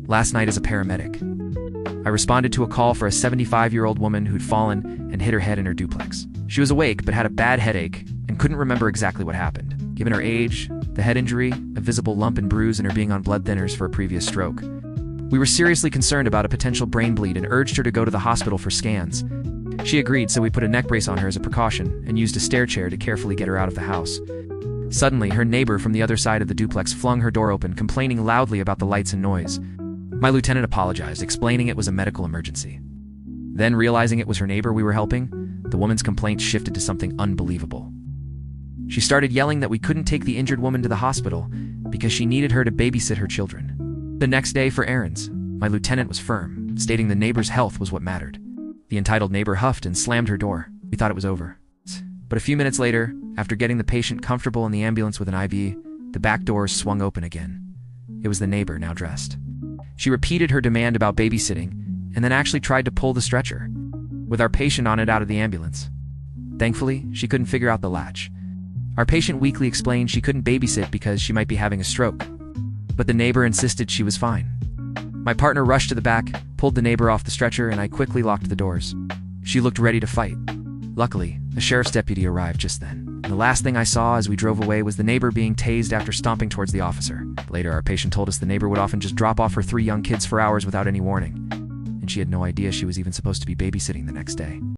last night as a paramedic. I responded to a call for a 75-year-old woman who'd fallen and hit her head in her duplex. She was awake but had a bad headache and couldn't remember exactly what happened. Given her age, the head injury, a visible lump and bruise, and her being on blood thinners for a previous stroke, we were seriously concerned about a potential brain bleed and urged her to go to the hospital for scans. She agreed, so we put a neck brace on her as a precaution and used a stair chair to carefully get her out of the house. Suddenly, her neighbor from the other side of the duplex flung her door open, complaining loudly about the lights and noise. My lieutenant apologized, explaining it was a medical emergency. Then, realizing it was her neighbor we were helping, the woman's complaint shifted to something unbelievable. She started yelling that we couldn't take the injured woman to the hospital because she needed her to babysit her children. The next day for errands, my lieutenant was firm, stating the neighbor's health was what mattered. The entitled neighbor huffed and slammed her door. We thought it was over. But a few minutes later, after getting the patient comfortable in the ambulance with an IV, the back doors swung open again. It was the neighbor, now dressed. She repeated her demand about babysitting, and then actually tried to pull the stretcher, with our patient on it, out of the ambulance. Thankfully, she couldn't figure out the latch. Our patient weakly explained she couldn't babysit because she might be having a stroke, but the neighbor insisted she was fine. My partner rushed to the back, pulled the neighbor off the stretcher, and I quickly locked the doors. She looked ready to fight. Luckily, a sheriff's deputy arrived just then, and the last thing I saw as we drove away was the neighbor being tased after stomping towards the officer. Later, our patient told us the neighbor would often just drop off her 3 young kids for hours without any warning, and she had no idea she was even supposed to be babysitting the next day.